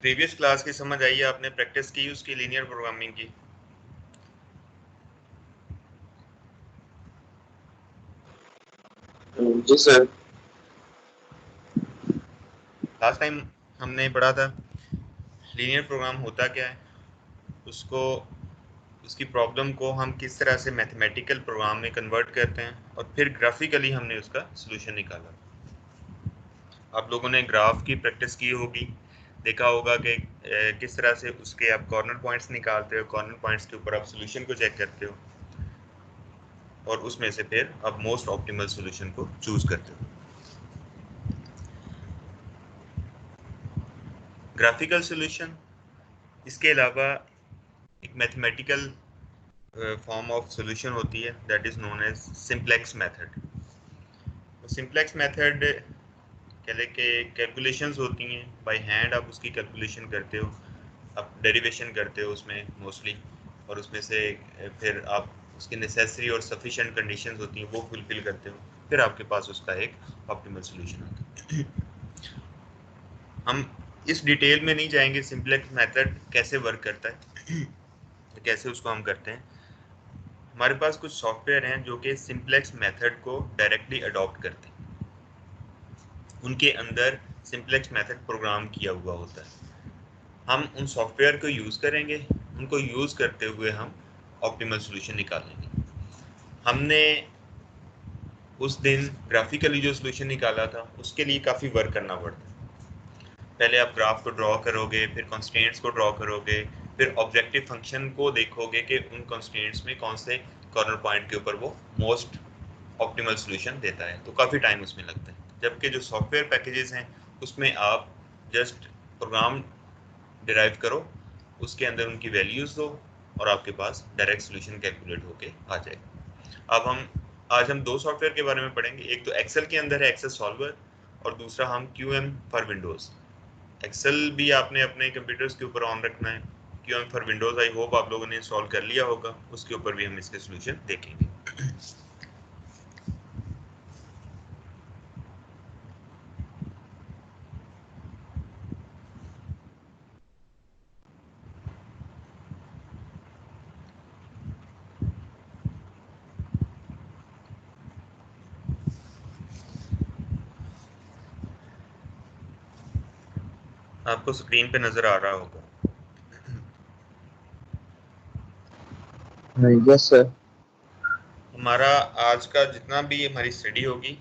Previous class की समझ आई है, आपने प्रैक्टिस की उसकी लीनियर प्रोग्रामिंग की? जी सर। लास्ट टाइम हमने पढ़ा था लीनियर प्रोग्राम होता क्या है, उसको उसकी प्रॉब्लम को हम किस तरह से मैथमेटिकल प्रोग्राम में कन्वर्ट करते हैं और फिर ग्राफिकली हमने उसका सॉल्यूशन निकाला। आप लोगों ने ग्राफ की प्रैक्टिस की होगी, देखा होगा कि किस तरह से उसके आप कॉर्नर पॉइंट्स निकालते हो, कॉर्नर पॉइंट्स के ऊपर आप सॉल्यूशन को चेक करते हो और उसमें से फिर आप मोस्ट ऑप्टिमल सॉल्यूशन को चूज करते हो। ग्राफिकल सॉल्यूशन, इसके अलावा एक मैथमेटिकल फॉर्म ऑफ सॉल्यूशन होती है that is known as simplex method. Simplex method कह लें कि कैलकुलेशंस होती हैं, बाय हैंड आप उसकी कैलकुलेशन करते हो, आप डेरिवेशन करते हो उसमें मोस्टली, और उसमें से फिर आप उसकी नेसेसरी और सफिशिएंट कंडीशंस होती हैं वो फुलफिल करते हो, फिर आपके पास उसका एक ऑप्टिमल सॉल्यूशन आता है। हम इस डिटेल में नहीं जाएंगे सिंप्लेक्स मेथड कैसे वर्क करता है, कैसे उसको हम करते हैं। हमारे पास कुछ सॉफ्टवेयर हैं जो कि सिंप्लेक्स मेथड को डायरेक्टली अडॉप्ट करते हैं, उनके अंदर सिंप्लेक्स मेथड प्रोग्राम किया हुआ होता है। हम उन सॉफ्टवेयर को यूज़ करेंगे, उनको यूज़ करते हुए हम ऑप्टिमल सॉल्यूशन निकालेंगे। हमने उस दिन ग्राफिकली जो सॉल्यूशन निकाला था उसके लिए काफ़ी वर्क करना पड़ता है। पहले आप ग्राफ को ड्रॉ करोगे, फिर कॉन्स्टेंट्स को ड्रॉ करोगे, फिर ऑब्जेक्टिव फंक्शन को देखोगे कि उन कॉन्स्टेंट्स में कौन से कॉर्नर पॉइंट के ऊपर वो मोस्ट ऑप्टिमल सॉल्यूशन देता है, तो काफ़ी टाइम उसमें लगता है। जबकि जो सॉफ्टवेयर पैकेजेस हैं उसमें आप जस्ट प्रोग्राम डिराइव करो, उसके अंदर उनकी वैल्यूज़ दो और आपके पास डायरेक्ट सॉल्यूशन कैलकुलेट होके आ जाएगा। आज हम दो सॉफ्टवेयर के बारे में पढ़ेंगे, एक तो एक्सेल के अंदर है एक्सेल सॉल्वर, और दूसरा हम QM फॉर विंडोज़। एक्सेल भी आपने अपने कंप्यूटर्स के ऊपर ऑन रखना है, QM for Windows I hope आप लोगों ने इंस्टॉल कर लिया होगा, उसके ऊपर भी हम इसके सॉल्यूशन देखेंगे। आपको स्क्रीन पे नज़र आ रहा होगा। Yes sir. हमारा आज का जितना भी हमारी स्टडी होगी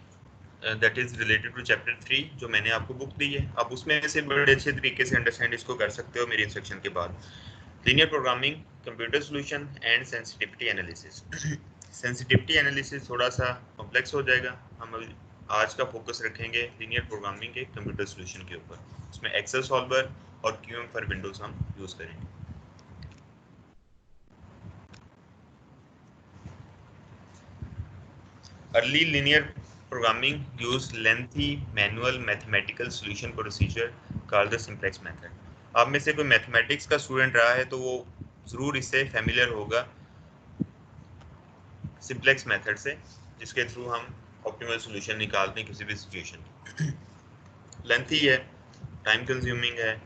that is related to chapter 3 जो मैंने आपको बुक दी है, आप उसमें से बड़े अच्छे तरीके से अंडरस्टैंड इसको कर सकते हो मेरी इंस्ट्रक्शन के बाद। Linear programming, computer solution and sensitivity analysis. Sensitivity analysis थोड़ा सा कॉम्प्लेक्स हो जाएगा, हम अभी आज का फोकस रखेंगे लीनियर प्रोग्रामिंग के कंप्यूटर सॉल्यूशन के ऊपर। उसमें एक्सेल सॉल्वर और QM फॉर विंडोज़ हम यूज़ करेंगे। Early linear programming used lengthy manual mathematical solution procedure called the simplex method. आप में से कोई मैथमेटिक्स का स्टूडेंट रहा है तो वो ज़रूर इससे फैमिलियर होगा, सिंप्लेक्स मेथड से, जिसके थ्रू हम ऑप्टिमल सॉल्यूशन निकालते हैं किसी भी सिचुएशन की। लेंथी है, टाइम कंज्यूमिंग है,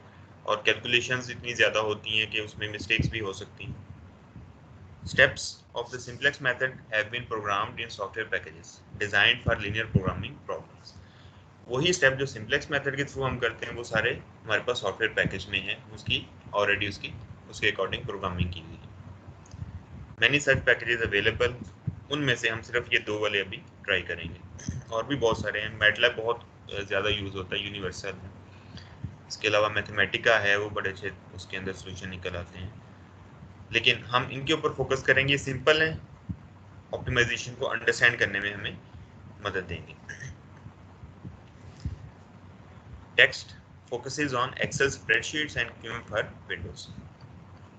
और कैलकुलेशंस इतनी ज़्यादा होती हैं कि उसमें मिस्टेक्स भी हो सकती हैं। Steps of the simplex method have been programmed in software packages designed for linear programming problems. वही स्टेप जो सिंप्लेक्स मेथड के थ्रू हम करते हैं वो सारे हमारे पास सॉफ्टवेयर पैकेज में है, उसकी ऑलरेडी उसके अकॉर्डिंग प्रोग्रामिंग की हुई है। मैनी सच पैकेजेस अवेलेबल, उनमें से हम सिर्फ ये दो वाले अभी ट्राई करेंगे, और भी बहुत सारे हैं। मैटलैब बहुत ज़्यादा यूज़ होता है, यूनिवर्सल है। इसके अलावा मैथमेटिका है, वो बड़े अच्छे उसके अंदर सॉल्यूशन निकल आते हैं, लेकिन हम इनके ऊपर फोकस करेंगे। सिंपल है, ऑप्टिमाइजेशन को अंडरस्टैंड करने में हमें मदद देंगे। Text focuses on Excel spreadsheets and QM for Windows.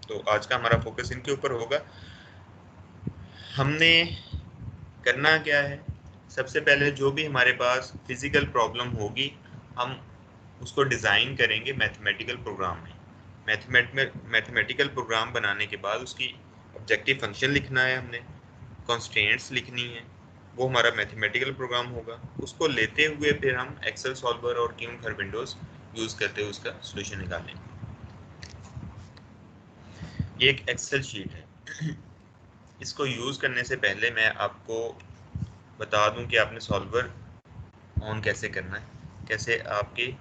तो आज का हमारा फोकस इनके ऊपर होगा। हमने करना क्या है, सबसे पहले जो भी हमारे पास फिजिकल प्रॉब्लम होगी हम उसको डिज़ाइन करेंगे मैथमेटिकल प्रोग्राम में। मैथमेटिकल प्रोग्राम बनाने के बाद उसकी ऑब्जेक्टिव फंक्शन लिखना है, हमने कॉन्स्टेंट्स लिखनी है, वो हमारा मैथमेटिकल प्रोग्राम होगा। उसको लेते हुए फिर हम एक्सेल सॉल्वर और QM फॉर विंडोज़ यूज़ करते हुए उसका सॉल्यूशन निकालेंगे। ये एक एक्सेल शीट है। इसको यूज़ करने से पहले मैं आपको बता दूं कि आपने सॉल्वर ऑन कैसे करना है, कैसे आपके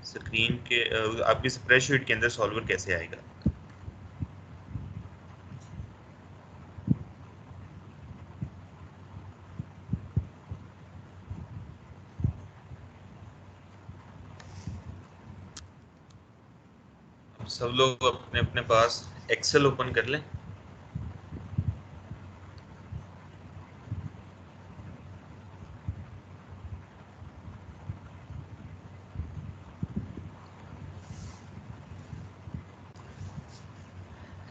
स्क्रीन के आपकी स्प्रेडशीट के अंदर सॉल्वर कैसे आएगा। अब सब लोग अपने अपने पास एक्सेल ओपन कर लें।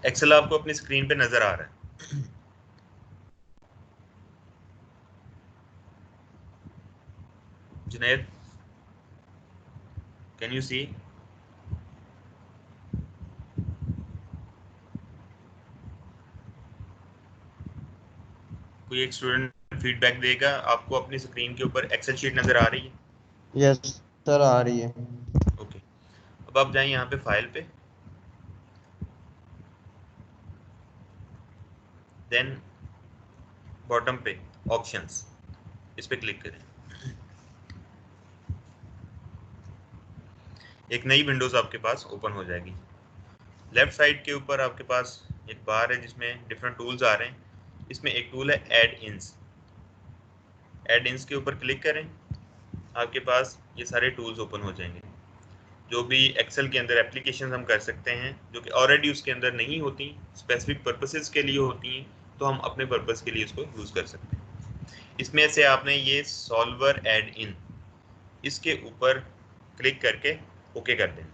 एक्सेल आपको अपनी स्क्रीन पे नजर आ रहा है। Junaid, can you see? कोई एक स्टूडेंट फीडबैक देगा, आपको अपनी स्क्रीन के ऊपर एक्सेल शीट नजर आ रही है? यस सर, आ रही है। ओके, अब आप जाएं यहाँ पे फाइल पे, देन बॉटम पे ऑप्शंस, इस पे क्लिक करें। एक नई विंडोज आपके पास ओपन हो जाएगी। लेफ्ट साइड के ऊपर आपके पास एक बार है जिसमें डिफरेंट टूल्स आ रहे हैं। इसमें एक टूल है ऐड इन्स। ऐड इन्स के ऊपर क्लिक करें, आपके पास ये सारे टूल्स ओपन हो जाएंगे। जो भी एक्सेल के अंदर एप्लीकेशन हम कर सकते हैं जो कि ऑलरेडी उसके अंदर नहीं होती, स्पेसिफिक पर्पसेस के लिए होती हैं, तो हम अपने पर्पस के लिए उसको यूज़ कर सकते हैं। इसमें से आपने ये सॉल्वर ऐड इन, इसके ऊपर क्लिक करके ओके कर दें।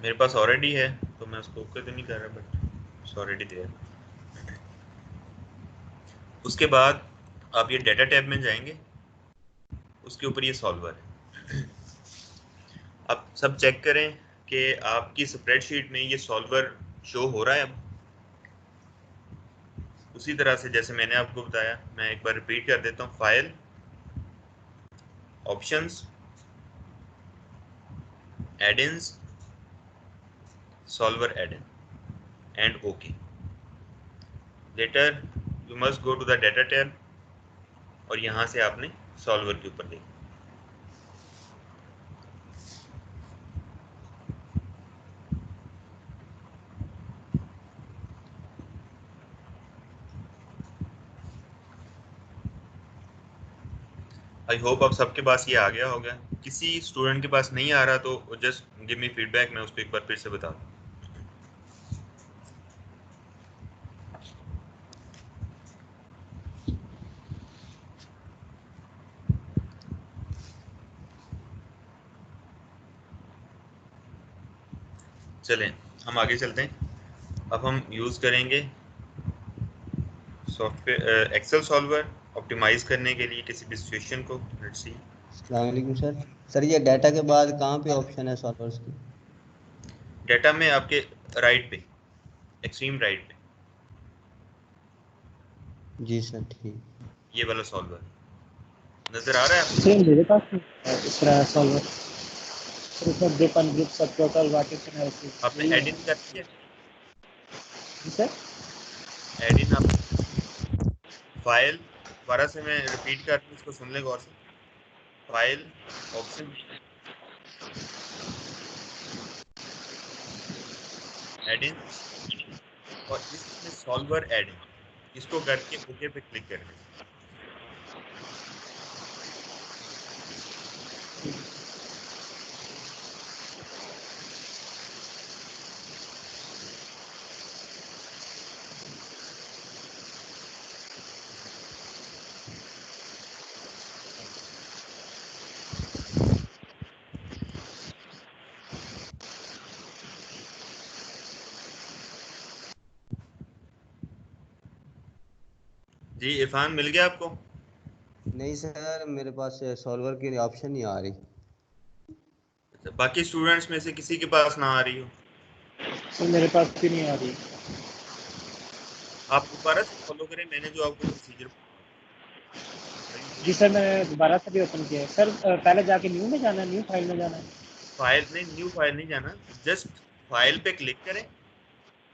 मेरे पास ऑलरेडी है तो मैं उसको ओके तो नहीं कर रहा, बट इट्स ऑलरेडी देयर। उसके बाद आप ये डाटा टैब में जाएंगे, उसके ऊपर ये सॉल्वर है। आप सब चेक करें कि आपकी स्प्रेडशीट में ये सॉल्वर शो हो रहा है। अब उसी तरह से जैसे मैंने आपको बताया, मैं एक बार रिपीट कर देता हूँ। File, options, add-ins, solver add-in and okay. Later you must go to the data tab और यहाँ से आपने सॉल्वर के ऊपर देखना। आई होप आप सबके पास ये आ गया होगा। किसी स्टूडेंट के पास नहीं आ रहा तो जस्ट गिव मी फीडबैक, मैं उसको एक बार फिर से बता दूँ। चलें, हम आगे चलते हैं। अब हम यूज़ करेंगे सॉफ्टवेयर एक्सेल सॉल्वर ऑप्टिमाइज करने के लिए किसी भी सिचुएशन को। Let's see. अस्सलाम वालेकुम सर। सर ये डाटा के बाद कहाँ पे ऑप्शन है सॉल्वर्स की? डाटा में आपके राइट पे, एक्सट्रीम राइट पे, जी सर, ठीक। ये वाला सॉल्वर नजर आ रहा है आपको? सेम मेरे पास इस तरह सॉल्वर सब ग्रुप अनग्रुप सब टोटल वाटिस एनालिसिस आपने वही एड है इन कर दिया? सर। एड इन आप फाइल, दोबारा से मैं रिपीट कर दूँ, इसको सुन ले गौर से। फाइल, ऑप्शन, एड इन, और इसमें सॉल्वर एड इन, इसको करके ओके पे क्लिक कर दें। जी इरफान, मिल गया आपको? नहीं सर, मेरे पास सॉल्वर की ऑप्शन नहीं आ रही। बाकी स्टूडेंट्स में से किसी के पास ना आ रही हो? सर मेरे पास भी नहीं आ रही। आप दोबारा से फॉलो करें, मैंने जो आपको प्रोसीजर जी सर मैंने दोबारा से भी ओपन किया है सर। पहले जाके न्यू में जाना है, न्यू फाइल में जाना है? फाइल नहीं, न्यू फाइल नहीं जाना, जस्ट फाइल पे क्लिक करें,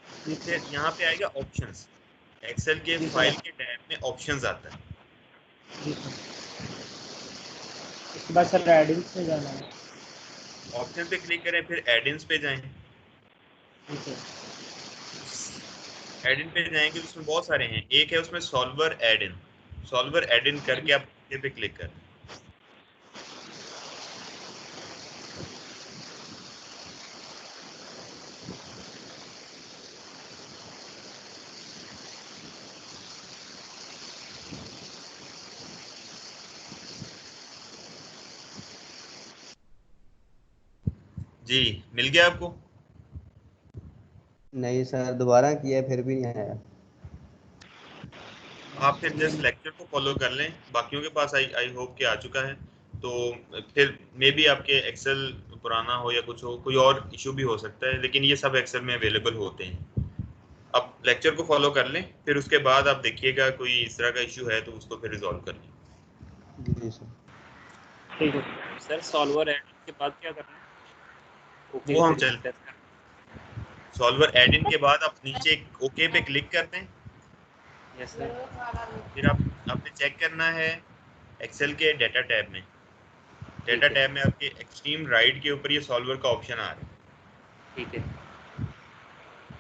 फिर यहाँ पे आएगा ऑप्शंस। एक्सेल के जी सर। फाइल के टैब में ऑप्शंस आता है। जी सर। उसके बाद सर एडिट्स में जाना है? ऑप्शन पे क्लिक करें, फिर एडिन्स पे जाएं। जी सर। एडिन पे जाएंगे तो उसमें बहुत सारे हैं, एक है उसमें सॉल्वर एडिन। सॉल्वर एडिन करके आप पे क्लिक करें। जी, मिल गया आपको? नहीं सर, दोबारा किया फिर भी नहीं आया। आप फिर जस्ट लेक्चर को फॉलो कर लें, बाकियों के पास आई आई होप कि आ चुका है। तो फिर मे बी आपके एक्सेल पुराना हो या कुछ हो, कोई और इशू भी हो सकता है, लेकिन ये सब एक्सेल में अवेलेबल होते हैं। आप लेक्चर को फॉलो कर लें, फिर उसके बाद आप देखिएगा कोई इस तरह का इशू है तो उसको फिर रिजॉल्व कर लें। जी सर। ठीक है सर सॉल्वर एडिट के बाद क्या करना है? ओके वो हम पे चल प्रेस करना सॉल्वर एडिन के बाद आप नीचे ओके पे क्लिक कर दें। है? Yes sir. फिर आपने चेक करना है एक्सेल के डेटा टैब में। डेटा ठीक है। टैब में आपके एक्सट्रीम राइट के ऊपर ये सॉल्वर का ऑप्शन आ रहा है। ठीक है।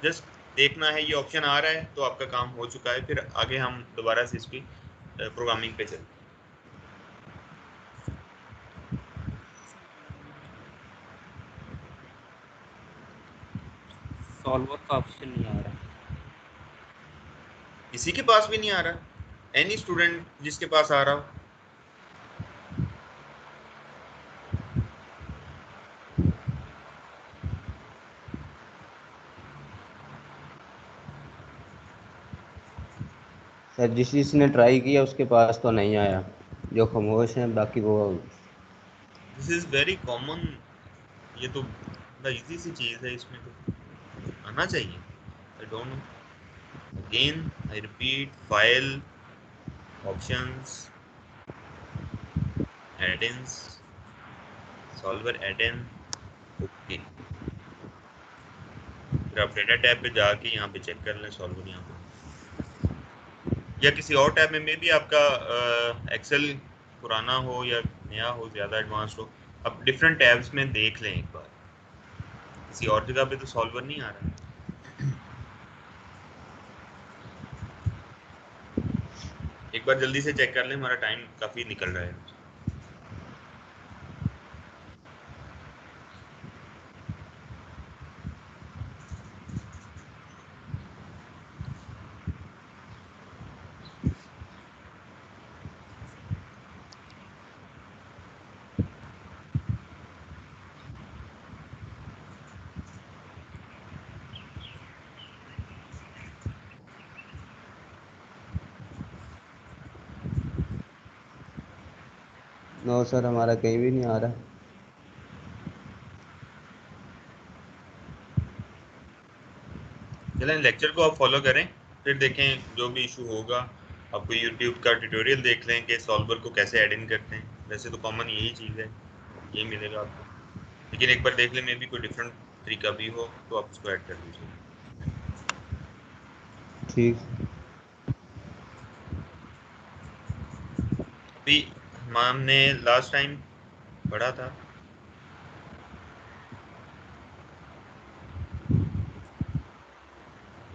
जस्ट देखना है ये ऑप्शन आ रहा है तो आपका काम हो चुका है। फिर आगे हम दोबारा से इसकी प्रोग्रामिंग पे चलते हैं। सॉल्वर का ऑप्शन नहीं आ रहा। किसी के पास भी नहीं आ रहा? एनी स्टूडेंट जिसके पास आ रहा हो। सर जिसने ट्राई किया उसके पास तो नहीं आया, जो खामोश हैं बाकी वो। This is very common. ये तो बड़ा इजी सी चीज है, इसमें तो आना चाहिए। I don't know, again I repeat, file, options, add-ins, solver add-in, okay. फिर आप डेटा टैब पे जाके यहाँ पे चेक कर लें सॉल्वर यहाँ पे, या किसी और टैब में भी आपका एक्सेल पुराना हो या नया हो, ज़्यादा एडवांस्ड हो। आप डिफरेंट टैब्स में देख लें एक बार, किसी और जगह पे तो सॉल्वर नहीं आ रहा। एक बार जल्दी से चेक कर लें, हमारा टाइम काफ़ी निकल रहा है। नो सर, हमारा कहीं भी नहीं आ रहा। चलें, लेक्चर को आप फॉलो करें, फिर देखें जो भी इशू होगा। आप कोई यूट्यूब का ट्यूटोरियल देख लें कि सॉल्वर को कैसे ऐड इन करते हैं। वैसे तो कॉमन यही चीज़ है, ये मिलेगा आपको, लेकिन एक बार देख लें, मे भी कोई डिफरेंट तरीका भी हो तो आप उसको ऐड कर लीजिए। ठीक। अभी हमने लास्ट टाइम पढ़ा था,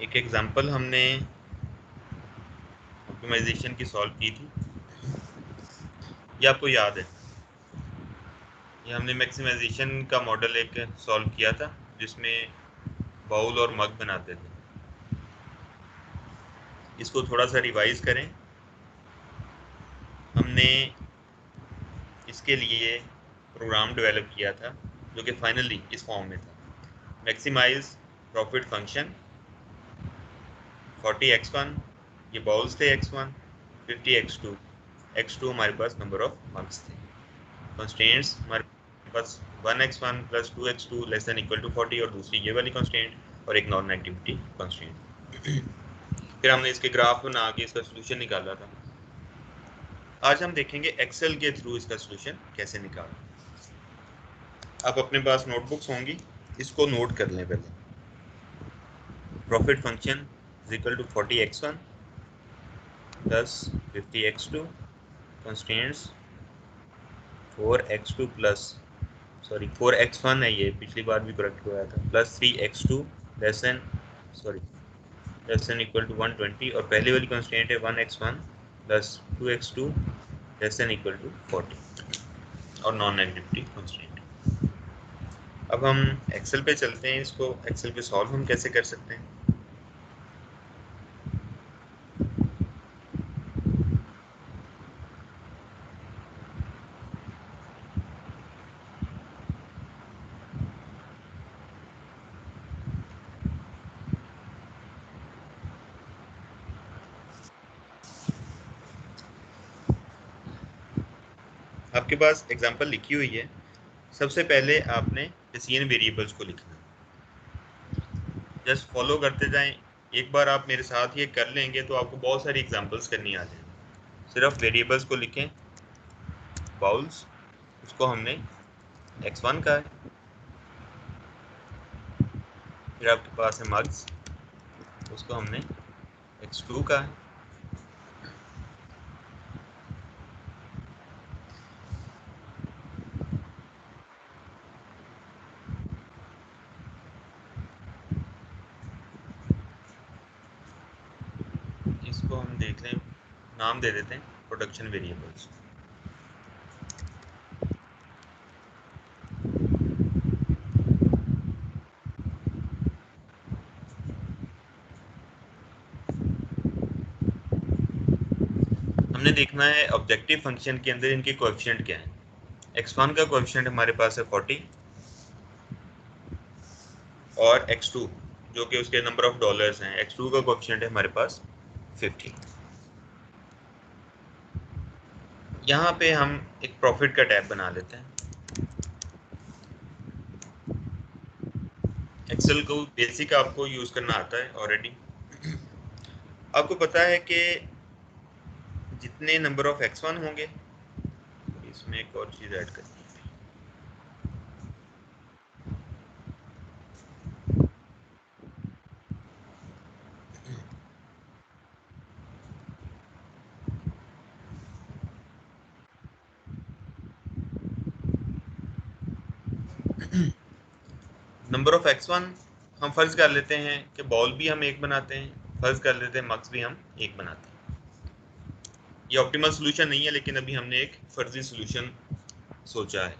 एक एग्जांपल हमने ऑप्टिमाइजेशन की सॉल्व की थी, ये आपको याद है? ये हमने मैक्सिमाइजेशन का मॉडल एक सॉल्व किया था जिसमें बाउल और मग बनाते थे। इसको थोड़ा सा रिवाइज करें। हमने इसके लिए प्रोग्राम डेवलप किया था जो कि फाइनली इस फॉर्म में था। मैक्सिमाइज प्रॉफिट फंक्शन 40x1, ये बाउल्स थे x1, 50x2, x2 हमारे पास नंबर ऑफ मग्स थे। कंस्ट्रेंट्स हमारे बस 1x1 plus 2x2 less than equal to 40 और दूसरी ये वाली कंस्ट्रेंट और एक नॉन नेगेटिविटी कंस्ट्रेंट। फिर हमने इसके ग्राफ बना के इसका सोल्यूशन निकाला था। आज हम देखेंगे एक्सेल के थ्रू इसका सोल्यूशन कैसे निकालना। आप अपने पास नोटबुक्स होंगी, इसको नोट कर लें पहले। Profit function is equal to 40x1 plus 50x2 constraints 4x2 plus 4x1 है, ये पिछली बार भी करेक्ट हुआ था, plus 3x2 less than equal to 120 और पहली वाली कंस्ट्रेंट है 1x1 plus 2x2 less than equal to 40 और नॉन नेगेटिविटी कंस्ट्रेंट। अब हम एक्सेल पे चलते हैं। इसको एक्सेल पे सॉल्व हम कैसे कर सकते हैं। आपके पास एग्जांपल लिखी हुई है। सबसे पहले आपने डिसीजन वेरिएबल्स को लिखना, जस्ट फॉलो करते जाएं। एक बार आप मेरे साथ ये कर लेंगे तो आपको बहुत सारी एग्जांपल्स करनी आ जाएंगी। सिर्फ वेरिएबल्स को लिखें। बाउल्स, उसको हमने x1 का है। फिर आपके पास है मग्स, उसको हमने x2 का है। इसको हम देख लें, नाम दे देते हैं प्रोडक्शन वेरिएबल्स। हमने देखना है ऑब्जेक्टिव फंक्शन के अंदर इनके कोएफिशिएंट क्या है। x1 का कोएफिशिएंट हमारे पास है 40 और x2 जो कि उसके नंबर ऑफ डॉलर्स हैं, x2 का कोएफिशिएंट है हमारे पास 50। यहाँ पे हम एक प्रॉफिट का टैब बना लेते हैं। एक्सेल को बेसिक आपको यूज करना आता है ऑलरेडी। आपको पता है कि जितने नंबर ऑफ x1 होंगे, इसमें एक और चीज ऐड करनी है। नंबर ऑफ x1 हम फर्ज कर लेते हैं कि बॉल भी हम एक बनाते हैं, फर्ज कर लेते हैं मक्स भी हम एक बनाते हैं। ये ऑप्टिमल सोल्यूशन नहीं है, लेकिन अभी हमने एक फर्जी सोल्यूशन सोचा है।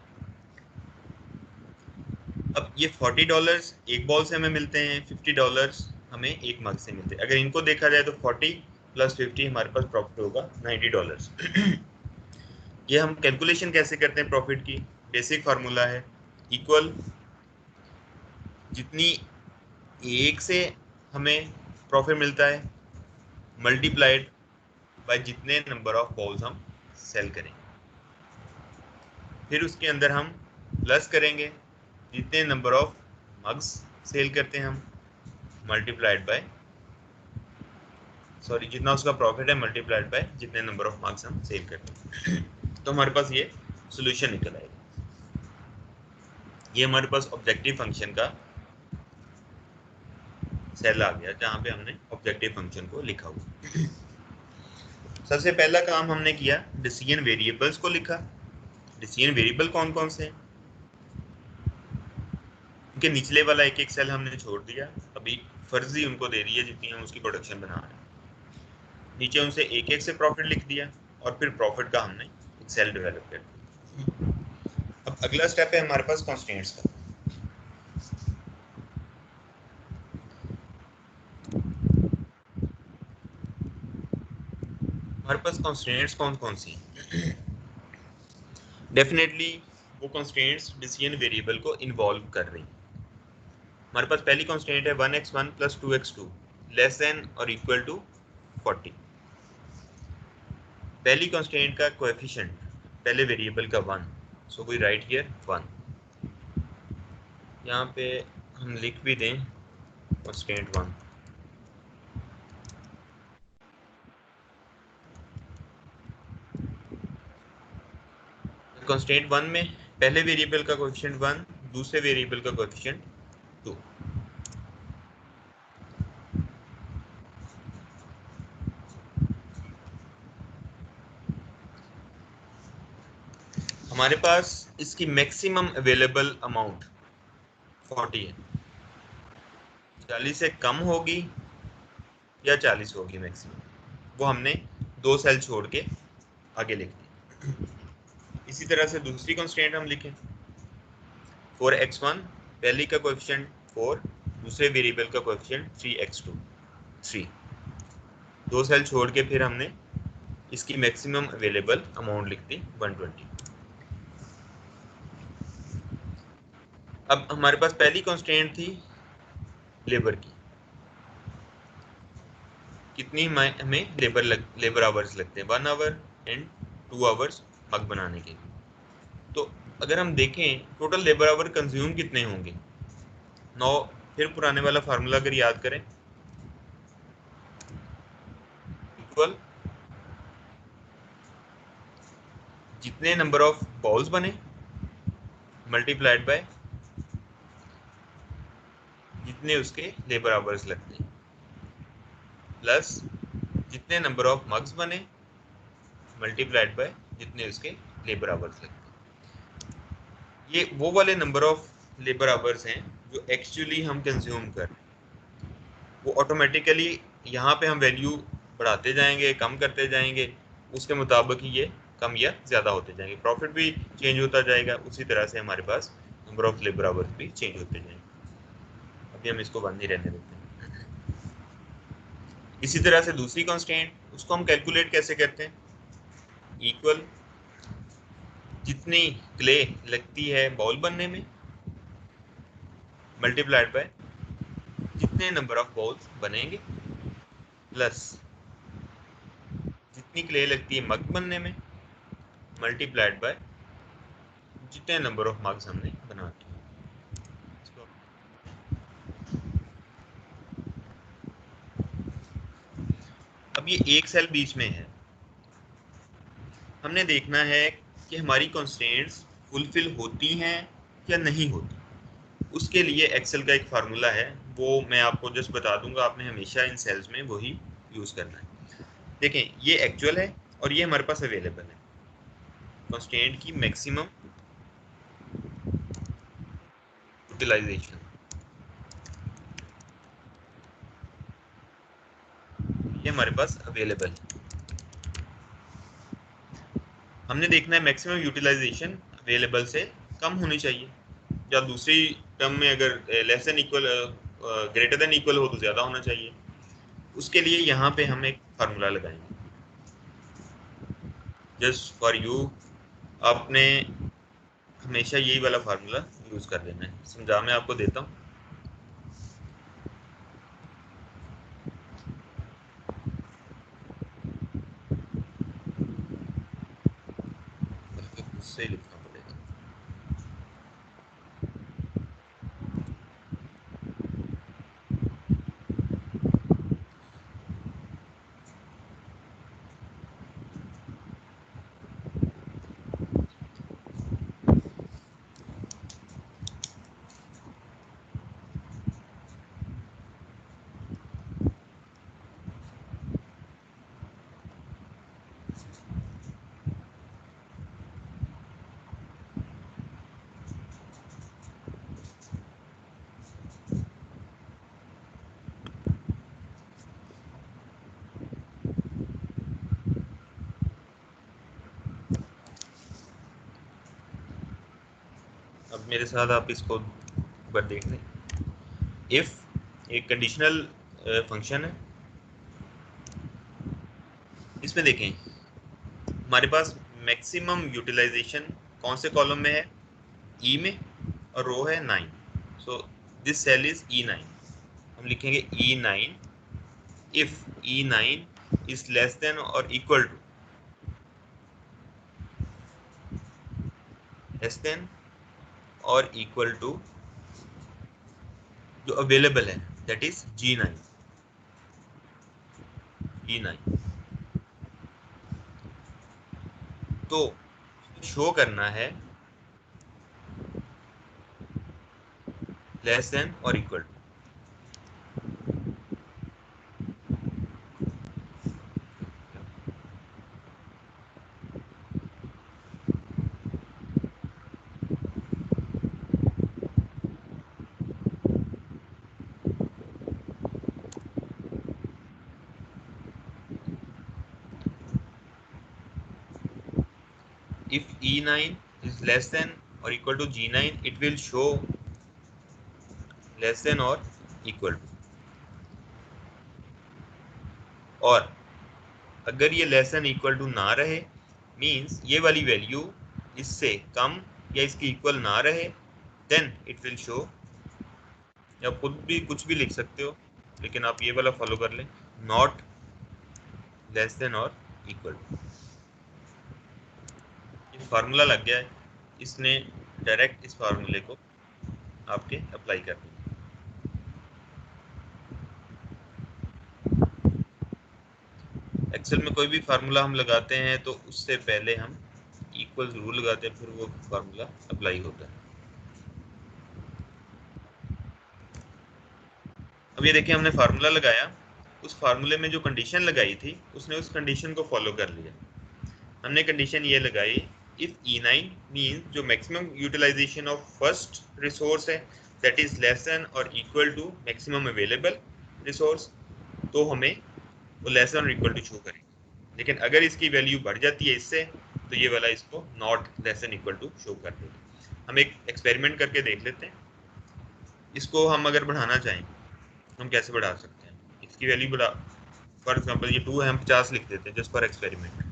अब ये $40 एक बॉल से हमें मिलते हैं, $50 हमें एक मग से मिलते हैं। अगर इनको देखा जाए तो 40 प्लस 50 हमारे पास प्रॉफिट होगा $90। ये हम कैलकुलेशन कैसे करते हैं प्रॉफिट की? बेसिक फार्मूला है इक्वल, जितनी एक से हमें प्रॉफिट मिलता है मल्टीप्लाइड बाय जितने नंबर ऑफ बॉल्स हम सेल करेंगे। फिर उसके अंदर हम प्लस करेंगे जितने नंबर ऑफ मग्स सेल करते हैं हम, मल्टीप्लाइड बाय जितना उसका प्रॉफिट है मल्टीप्लाइड बाय जितने नंबर ऑफ मग्स हम सेल करते हैं। तो हमारे पास ये सॉल्यूशन निकल आएगा। ये हमारे पास ऑब्जेक्टिव फंक्शन का सेल आ गया जहां पे हमने ऑब्जेक्टिव फंक्शन को लिखा हुआ। सबसे पहला काम हमने किया, डिसीजन वेरिएबल्स को लिखा। डिसीजन वेरिएबल कौन कौन से हैं? उनके निचले वाला एक एक सेल हमने छोड़ दिया, अभी फर्जी उनको दे दिया जितनी हम उसकी प्रोडक्शन बना रहे हैं। नीचे उनसे एक एक से प्रॉफिट लिख दिया और फिर प्रॉफिट का हमने एक सेल डेवलप कर दिया। अब अगला स्टेप है हमारे पास कंस्ट्रेंट्स का। हमारे पास कंस्ट्रेंट्स कौन कौन सी हैं? डेफिनेटली वो कंस्ट्रेंट्स डिसीजन वेरिएबल को इन्वॉल्व कर रही हैं। हमारे पास पहली कंस्ट्रेंट है 1x1 plus 2x2 less than और इक्वल टू 40। पहली कंस्ट्रेंट का कोएफिशिएंट पहले वेरिएबल का 1, सो वी राइट हियर 1। यहाँ पे हम लिख भी दें कंस्ट्रेंट 1। कंस्ट्रेंट 1 में पहले वेरिएबल का कोएफिशिएंट 1, दूसरे वेरिएबल का कोएफिशिएंट 2। हमारे पास इसकी मैक्सिमम अवेलेबल अमाउंट 40 है। 40 से कम होगी या 40 होगी मैक्सिमम, वो हमने 2 सेल छोड़ के आगे लिख दी। इसी तरह से दूसरी कंस्ट्रेंट हम लिखें, 4x1 पहली का कोएफिशिएंट 4, दूसरे वेरिएबल का कोएफिशिएंट 3x2 3। 2 सेल छोड़ के फिर हमने इसकी मैक्सिमम अवेलेबल अमाउंट लिख दी 120। अब हमारे पास पहली कंस्ट्रेंट थी लेबर की, कितनी हमें लेबर आवर्स लगते हैं, 1 आवर एंड 2 आवर्स मग बनाने के लिए। तो अगर हम देखें टोटल लेबर आवर कंज्यूम कितने होंगे, 9। फिर पुराने वाला फार्मूला अगर याद करें, इक्वल जितने नंबर ऑफ बॉल्स बने मल्टीप्लाइड बाय जितने उसके लेबर आवर्स लगते हैं, प्लस जितने नंबर ऑफ मग्स बने मल्टीप्लाइड बाय जितने उसके लेबर आवर्स लगते हैं। ये वो वाले नंबर ऑफ लेबर आवर्स हैं जो एक्चुअली हम कंज्यूम कर, वो ऑटोमेटिकली यहाँ पे हम वैल्यू बढ़ाते जाएंगे, कम करते जाएंगे, उसके मुताबिक ही ये कम या ज़्यादा होते जाएंगे। प्रॉफिट भी चेंज होता जाएगा, उसी तरह से हमारे पास नंबर ऑफ लेबर आवर्स भी चेंज होते जाएंगे। अभी हम इसको बंद ही रहने देते हैं। इसी तरह से दूसरी कांस्टेंट, उसको हम कैलकुलेट कैसे करते हैं, इक्वल जितनी क्ले लगती है बॉल बनने में मल्टीप्लाइड बाय जितने नंबर ऑफ बॉल्स बनेंगे, प्लस जितनी क्ले लगती है मग बनने में मल्टीप्लाइड बाय जितने नंबर ऑफ मग्स हमने बना दिए। अब ये एक सेल बीच में है, हमने देखना है कि हमारी कंस्ट्रेंट्स फुलफिल होती हैं या नहीं होती। उसके लिए एक्सेल का एक फार्मूला है, वो मैं आपको जस्ट बता दूंगा, आपने हमेशा इन सेल्स में वही यूज़ करना है। देखें ये एक्चुअल है और ये हमारे पास अवेलेबल है। कंस्ट्रेंट की मैक्सिमम यूटिलाइजेशन, ये हमारे पास अवेलेबल है। हमने देखना है मैक्सिमम यूटिलाइजेशन अवेलेबल से कम होनी चाहिए, या दूसरी टर्म में अगर less than equal greater than equal हो तो ज़्यादा होना चाहिए। उसके लिए यहाँ पे हम एक फार्मूला लगाएंगे जस्ट फॉर यू। आपने हमेशा यही वाला फार्मूला यूज़ कर लेना है। समझा मैं आपको देता हूँ। उससे ही लिखना पड़ेगा। अब मेरे साथ आप इसको एक बार देख लें। इफ एक कंडीशनल फंक्शन है, इसमें देखें हमारे पास मैक्सिमम यूटिलाइजेशन कौन से कॉलम में है, ई में, और रो है 9। So this cell is E9। हम लिखेंगे E9 if E9 is less than और इक्वल टू लेस देन और इक्वल टू जो अवेलेबल है दैट इज G9 E9। तो शो करना है लेस देन और equal to. If E9 is less than or equal to G9, it will show less than or equal to। और अगर ये लेस देन इक्वल टू ना रहे, मींस ये वाली वैल्यू इससे कम या इसकी इक्वल ना रहे, देन इट विल शो, या खुद भी कुछ भी लिख सकते हो, लेकिन आप ये वाला फॉलो कर लें, नॉट लेस देन और इक्वल टू। ये फार्मूला लग गया है, इसने डायरेक्ट इस फार्मूले को आपके अप्लाई कर दिया। एक्सेल में कोई भी फार्मूला हम लगाते हैं तो उससे पहले हम इक्वल जरूर लगाते हैं, फिर वो फार्मूला अप्लाई होता है। अब ये देखिए हमने फार्मूला लगाया, उस फार्मूले में जो कंडीशन लगाई थी उसने उस कंडीशन को फॉलो कर लिया। हमने कंडीशन ये लगाई, इफ E9 मींस जो maximum utilisation of first resource है दैट इज लेस देन और equal to maximum available resource, तो हमें वो लेस देन और इक्वल टू शो करेगा। लेकिन अगर इसकी वैल्यू बढ़ जाती है इससे, तो ये वाला इसको not less than equal to show कर देगा। हम एक एक्सपेरिमेंट करके देख लेते हैं। इसको हम अगर बढ़ाना चाहें हम कैसे बढ़ा सकते हैं, इसकी वैल्यू बढ़ा, फॉर एग्जांपल ये 2 है, हम 50 लिख देते हैं जस्ट फॉर एक्सपेरिमेंट।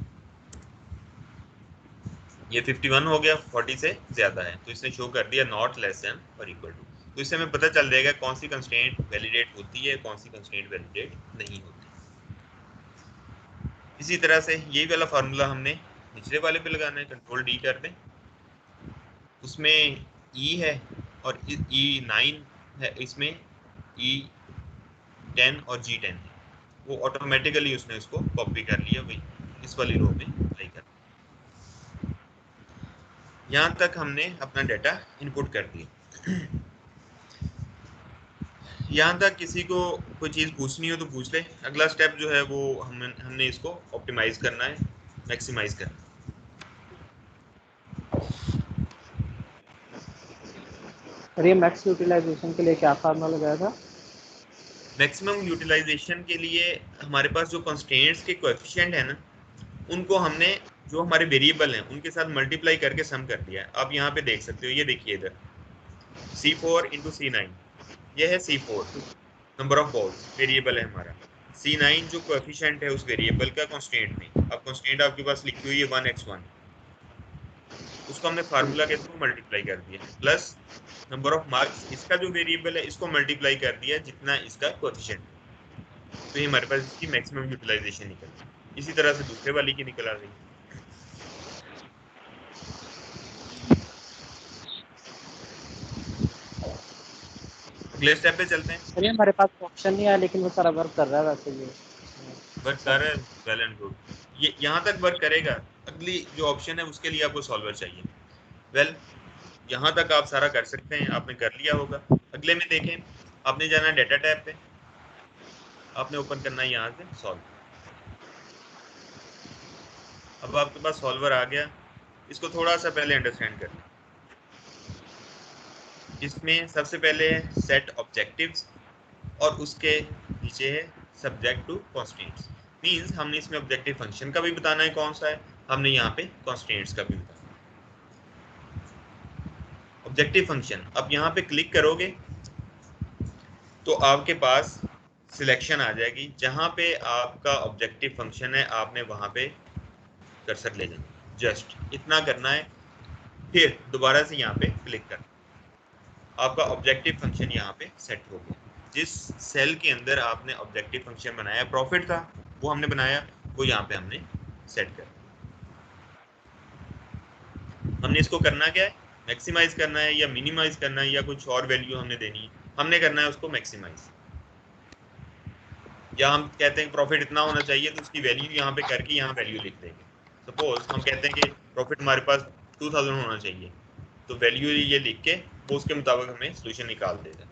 ये 51 हो गया, 40 से ज्यादा है, तो इसने शो कर दिया नॉट लेस देन और इक्वल टू। तो इससे हमें पता चल जाएगा कौन सी कंस्ट्रेंट वैलिडेट होती है, कौन सी कंस्ट्रेंट वैलिडेट नहीं होती। इसी तरह से यही वाला फार्मूला हमने निचले वाले पे लगाना है, कंट्रोल डी कर दें, उसमें E है और E9 है, इसमें E10 और G10 है, वो ऑटोमेटिकली उसने उसको कॉपी कर लिया, वही इस वाली रो में अप्लाई कर। यहाँ तक हमने अपना डाटा इनपुट कर दिया। यहाँ तक किसी को कोई चीज़ पूछनी हो तो पूछ ले। अगला स्टेप जो है वो हमने इसको ऑप्टिमाइज करना है, मैक्सिमाइज करना है। और ये मैक्स यूटिलाइजेशन के लिए क्या फार्मूला लगाया था? मैक्सिमम यूटिलाइजेशन के लिए हमारे पास जो कंस्ट्रेंट्स के कोएफिशिएंट है ना, उनको हमने जो हमारे वेरिएबल हैं उनके साथ मल्टीप्लाई करके सम कर दिया है। आप यहाँ पे देख सकते हो, ये देखिए इधर C4 इंटू C9, ये है C4 number of balls variable है हमारा, C9 जो कोएफिशिएंट है उस वेरिएबल का कांस्टेंट नहीं। अब कांस्टेंट आपके पास लिखी हुई है 1x1, उसको हमने फार्मूला के थ्रू मल्टीप्लाई कर दिया, प्लस नंबर ऑफ मार्क्स, इसका जो वेरिएबल है इसको मल्टीप्लाई कर दिया जितना इसका कोएफिशिएंट, तो ये हमारे पास इसकी मैक्सिमम यूटिलाइजेशन निकल गई। इसी तरह से दूसरे वाली की निकल आ रही है। अगले स्टेप पे चलते हैं। अरे हमारे पास ऑप्शन नहीं है, लेकिन वो सारा वर्क कर रहा है वैसे। ये वर्क कर रहा है, वेल एंड गुड, ये यहाँ तक वर्क करेगा। अगली जो ऑप्शन है उसके लिए आपको सॉल्वर चाहिए। वेल यहाँ तक आप सारा कर सकते हैं, आपने कर लिया होगा। अगले में देखें, आपने जाना है डेटा टैब पे, आपने ओपन करना है यहाँ से सॉल्व। अब आपके पास सॉल्वर आ गया, इसको थोड़ा सा पहले अंडरस्टैंड कर लें। इसमें सबसे पहले है सेट ऑब्जेक्टिव्स और उसके नीचे है सब्जेक्ट टू कॉन्स्टेंट्स। मींस हमने इसमें ऑब्जेक्टिव फंक्शन का भी बताना है कौन सा है, हमने यहाँ पे कॉन्स्टेंट्स का भी बताना है। ऑब्जेक्टिव फंक्शन, अब यहाँ पे क्लिक करोगे तो आपके पास सिलेक्शन आ जाएगी, जहाँ पे आपका ऑब्जेक्टिव फंक्शन है आपने वहाँ पे कर्सर ले जाना, जस्ट इतना करना है, फिर दोबारा से यहाँ पे क्लिक करना, आपका ऑब्जेक्टिव फंक्शन यहाँ पे सेट हो गया। जिस सेल के अंदर आपने ऑब्जेक्टिव फंक्शन बनाया, प्रॉफिट था वो हमने बनाया, वो यहाँ पे हमने सेट कर। हमने इसको करना क्या है, मैक्सिमाइज करना है या मिनिमाइज करना है या कुछ और वैल्यू हमने देनी है, हमने करना है उसको मैक्सिमाइज, या हम कहते हैं प्रॉफिट इतना होना चाहिए तो उसकी वैल्यू यहाँ पे करके यहाँ वैल्यू लिख देंगे। सपोज हम कहते हैं कि प्रॉफिट हमारे पास 2000 होना चाहिए, तो वैल्यू ये लिख के वो उसके मुताबिक हमें सोल्यूशन निकाल देगा,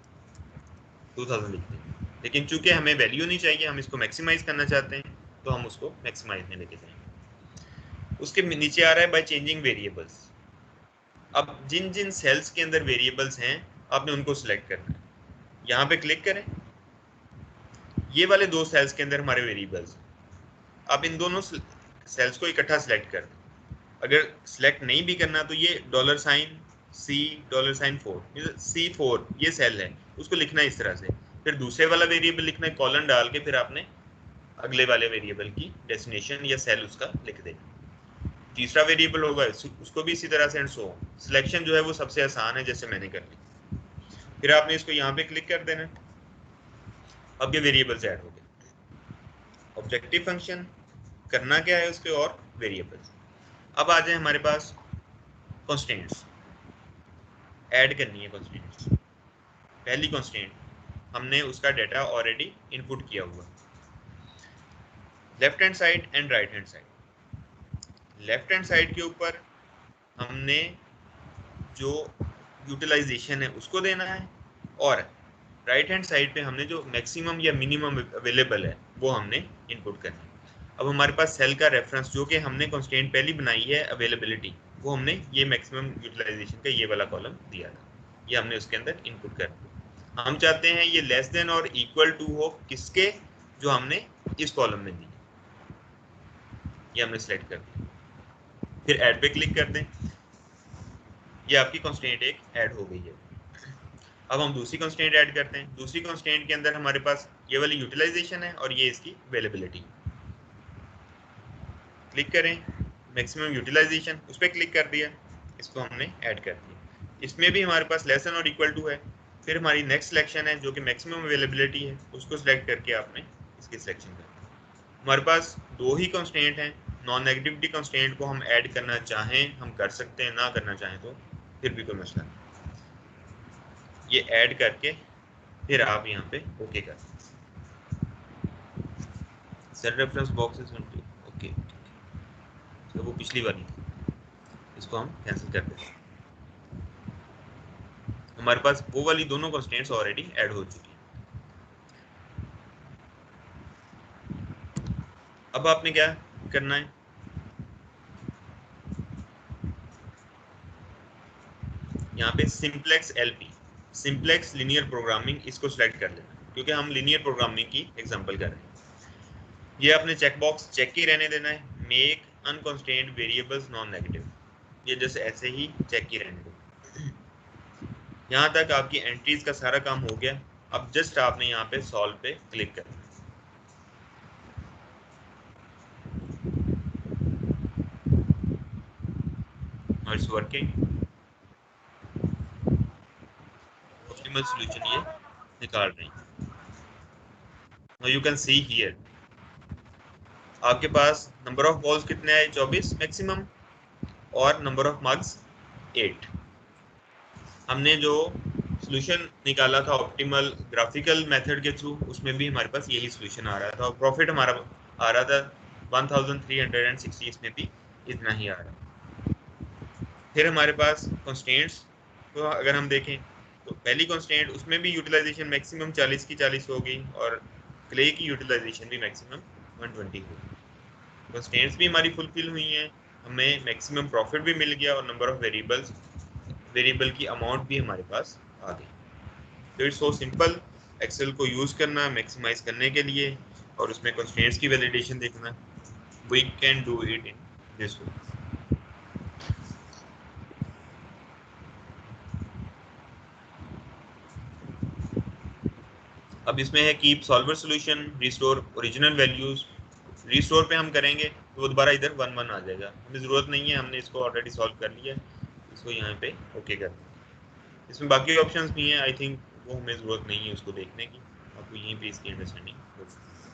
2000 लिख देंगे। लेकिन चूंकि हमें वैल्यू नहीं चाहिए, हम इसको मैक्सिमाइज करना चाहते हैं, तो हम उसको मैक्सिमाइज में लेके जाएंगे। उसके नीचे आ रहा है बाय चेंजिंग वेरिएबल्स। अब जिन जिन सेल्स के अंदर वेरिएबल्स हैं आपने उनको सिलेक्ट करना है। यहाँ पे क्लिक करें, ये वाले दो सेल्स के अंदर हमारे वेरिएबल्स, आप इन दोनों सेल्स को इकट्ठा सिलेक्ट कर दें। अगर सिलेक्ट नहीं भी करना तो ये $C$4 C4 ये सेल है, उसको लिखना है इस तरह से, फिर दूसरे वाला वेरिएबल लिखना है, कॉलन डाल के फिर आपने अगले वाले वेरिएबल की डेस्टिनेशन या सेल उसका लिख देना। तीसरा वेरिएबल होगा उसको भी इसी तरह से, एंड सो सिलेक्शन जो है वो सबसे आसान है, जैसे मैंने कर ली। फिर आपने इसको यहाँ पे क्लिक कर देना। अब ये वेरिएबल्स ऐड हो गए। ऑब्जेक्टिव फंक्शन करना क्या है उसके, और वेरिएबल्स। अब आ जाए हमारे पास कॉन्स्टेंट्स, ऐड करनी है कॉन्स्टेंट्स। पहली कॉन्स्टेंट हमने उसका डाटा ऑलरेडी इनपुट किया हुआ, left hand side and right hand side. Left hand side के ऊपर हमने जो यूटिलाइजेशन है उसको देना है, और राइट हैंड साइड पे हमने जो मैक्सिमम या मिनिमम अवेलेबल है वो हमने इनपुट करना है। अब हमारे पास सेल का रेफरेंस जो कि हमने कंस्ट्रेंट पहली बनाई है अवेलेबिलिटी, वो हमने ये मैक्सिमम यूटिलाइजेशन का ये वाला कॉलम दिया था, ये हमने उसके अंदर इनपुट कर दिया। हम चाहते हैं ये लेस देन और इक्वल टू हो किसके, जो हमने इस कॉलम में दी, ये हमने सेलेक्ट कर दिया। फिर ऐड पे क्लिक कर दें, ये आपकी कंस्ट्रेंट एक ऐड हो गई है। अब हम दूसरी कंस्ट्रेंट ऐड करते हैं। दूसरी कंस्ट्रेंट के अंदर हमारे पास ये वाली यूटिलाइजेशन है और ये इसकी अवेलेबिलिटी। क्लिक करें, मैक्सिमम यूटिलाइजेशन, उस पर क्लिक कर दिया, इसको हमने ऐड कर दिया। इसमें भी हमारे पास लेस देन और इक्वल टू है। फिर हमारी नेक्स्ट सिलेक्शन है जो कि मैक्सिमम अवेलेबिलिटी है, उसको सिलेक्ट करके आपने इसकी सिलेक्शन कर दी। हमारे पास दो ही कंस्ट्रेंट हैं। नॉन नेगेटिविटी कंस्ट्रेंट को हम ऐड करना चाहें हम कर सकते हैं, ना करना चाहें तो फिर भी कोई मसला नहीं। ये ऐड करके फिर आप यहाँ पे ओके कर सेट रेफरेंस बॉक्सेस ओके, तो वो पिछली वाली थी, इसको हम कैंसिल कर देते हैं। हमारे पास वो वाली दोनों कंस्ट्रेंट्स ऑलरेडी ऐड हो चुकी हैं। अब आपने क्या करना है, यहाँ पे simplex LP, simplex linear programming, इसको सिलेक्ट कर लेना, क्योंकि हम लीनियर प्रोग्रामिंग की एग्जांपल कर रहे हैं। ये आपने चेक बॉक्स चेक ही रहने देना है, make unconstrained variables non negative, ये जैसे ऐसे ही चेक ही रहने दो। यहाँ तक आपकी एंट्रीज का सारा काम हो गया। अब जस्ट आपने यहाँ पे सॉल्व पे क्लिक करना है। इट्स वर्किंग, ऑप्टिमल सॉल्यूशन ये निकाल रहे हैं। Now you can see here आपके पास नंबर ऑफ बॉल्स कितने आए, 24 मैक्सिमम, और नंबर ऑफ मार्क्स 8। हमने जो सॉल्यूशन निकाला था ऑप्टिमल ग्राफिकल मेथड के थ्रू, उसमें भी हमारे पास यही सॉल्यूशन आ रहा था, और प्रॉफिट हमारा आ रहा था 1360, इसमें भी इतना ही आ रहा। फिर हमारे पास कंस्ट्रेंट्स तो अगर हम देखें तो पहली कंस्ट्रेंट उसमें भी यूटिलाइजेशन मैक्सिमम 40 की 40 हो गई, और क्ले की यूटिलाइजेशन भी मैक्सिमम 120 हो गई। कंस्ट्रेंट्स भी हमारी फुलफिल हुई हैं, हमें मैक्सिमम प्रॉफिट भी मिल गया, और नंबर ऑफ वेरिएबल की अमाउंट भी हमारे पास आ गई। तो इट्स सो सिंपल एक्सेल को यूज़ करना मैक्सिमाइज करने के लिए, और उसमें कंस्ट्रेंट्स की वैलिडेशन देखना। We can do it in this way. अब इसमें है keep solver solution, restore original values. Restore पे हम करेंगे तो वो दोबारा इधर 1 1 आ जाएगा, हमें ज़रूरत नहीं है, हमने इसको ऑलरेडी सॉल्व कर लिया, इसको यहाँ पे ओके कर देंगे। इसमें बाकी ऑप्शंस भी हैं, आई थिंक वो हमें ज़रूरत नहीं है उसको देखने की, आपको यहीं पे इसकी अंडरस्टैंडिंग हो सकती है।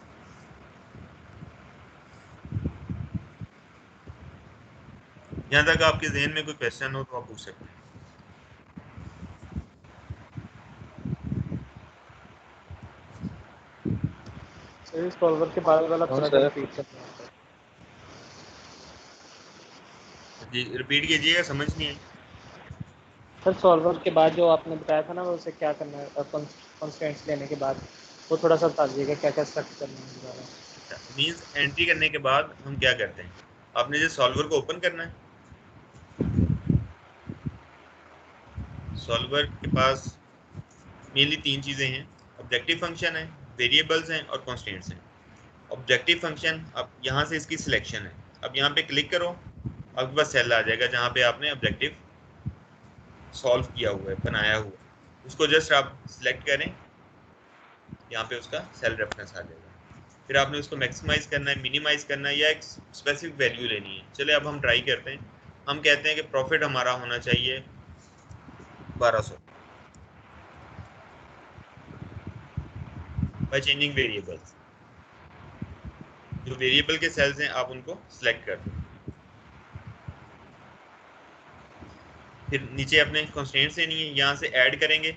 यहाँ तक आपके जहन में कोई क्वेश्चन हो तो आप पूछ सकते हैं। इस सॉल्वर के बाद वाला थोड़ा सा रिपीट करना है। जी रिपीट कीजिएगा, समझ नहीं आई। सर सॉल्वर के बाद जो आपने बताया था ना वो उसे क्या करना है कंस्ट्रेंट्स लेने के बाद, वो थोड़ा सा बताइएगा क्या क्या स्टेप करना है दोबारा। मींस एंट्री करने के बाद हम क्या करते हैं, आपने जो सॉल्वर को ओपन करना है, सॉल्वर के पास मेनली तीन चीजें हैं, ऑब्जेक्टिव फंक्शन है, वेरिएबल्स हैं और कॉन्स्टेंट्स हैं। ऑब्जेक्टिव फंक्शन, अब यहाँ से इसकी सिलेक्शन है, अब यहाँ पे क्लिक करो, आपके पास सेल आ जाएगा जहाँ पे आपने ऑब्जेक्टिव सॉल्व किया हुआ है, बनाया हुआ है, उसको जस्ट आप सिलेक्ट करें, यहाँ पे उसका सेल रेफरेंस आ जाएगा। फिर आपने उसको मैक्सिमाइज करना है, मिनिमाइज करना है, या एक स्पेसिफिक वैल्यू लेनी है। चलिए अब हम ट्राई करते हैं, हम कहते हैं कि प्रॉफिट हमारा होना चाहिए 1200 बाय चेंजिंग वेरिएबल्स। जो वेरिएबल के सेल्स हैं आप उनको सिलेक्ट कर दो, फिर नीचे अपने कंस्ट्रेंट्स लेनी है, यहाँ से ऐड करेंगे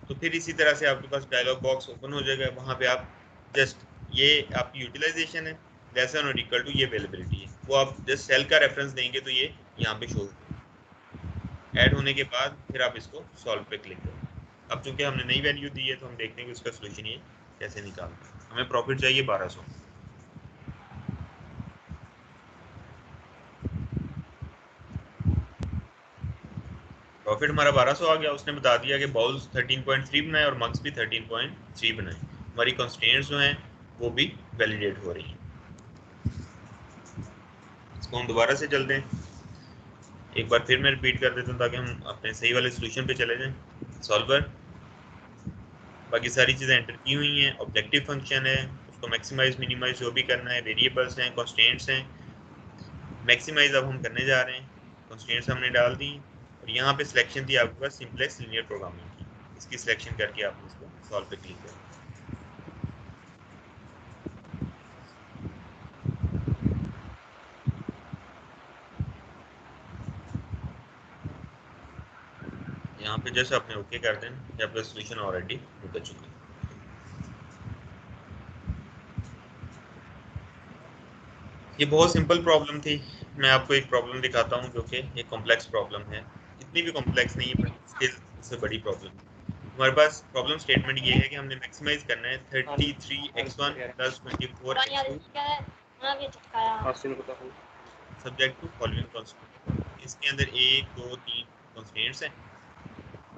तो फिर इसी तरह से आपके पास डायलॉग बॉक्स ओपन हो जाएगा। वहाँ पे आप जस्ट, ये आपकी यूटिलाइजेशन है, लेसन और इक्वल टू ये अवेलेबिलिटी है, वो आप जस्ट सेल का रेफरेंस देंगे तो ये यहाँ पे शो ऐड होने के बाद फिर आप इसको सॉल्व पे क्लिक करें। अब चूंकि हमने नई वैल्यू दी है तो हम देखते हैं कि उसका सोल्यूशन ये कैसे निकालना है। हमें प्रॉफिट चाहिए 1200, प्रॉफिट हमारा 1200 आ गया। उसने बता दिया कि बाउल्स 13.3 बनाए और मग्स भी 13.3 बनाए। हमारी कंस्ट्रेंट्स जो हैं वो भी वैलिडेट हो रही हैं। इसको हम दोबारा से चलते हैं, एक बार फिर मैं रिपीट कर देता हूँ ताकि हम अपने सही वाले सोल्यूशन पे चले जाएं। सॉल्वर, बाकी सारी चीज़ें एंटर की हुई हैं, ऑब्जेक्टिव फंक्शन है, उसको मैक्सिमाइज मिनिमाइज जो भी करना है, वेरिएबल्स हैं, कंस्ट्रेंट्स हैं। मैक्सिमाइज अब हम करने जा रहे हैं, कंस्ट्रेंट्स हमने डाल दी और यहाँ पे सिलेक्शन थी आपके पास सिंपलेक्स लीनियर प्रोग्रामिंग की, इसकी सिलेक्शन करके आपने इसको सॉल्व पे क्लिक करें। यहाँ पे जैसे आपने ओके कर दें कि आपका सोल्यूशन ऑलरेडी निकल चुका है। ये बहुत सिंपल प्रॉब्लम थी। मैं आपको एक प्रॉब्लम दिखाता हूँ जो कि एक कॉम्प्लेक्स प्रॉब्लम है, इतनी भी कॉम्प्लेक्स नहीं है बट स्टिल इससे बड़ी प्रॉब्लम है। हमारे पास प्रॉब्लम स्टेटमेंट ये है कि हमने मैक्सिमाइज करना है 33x1 plus 24x2 subject to following constraint. इसके अंदर 1 2 3 कंस्ट्रेंट्स हैं।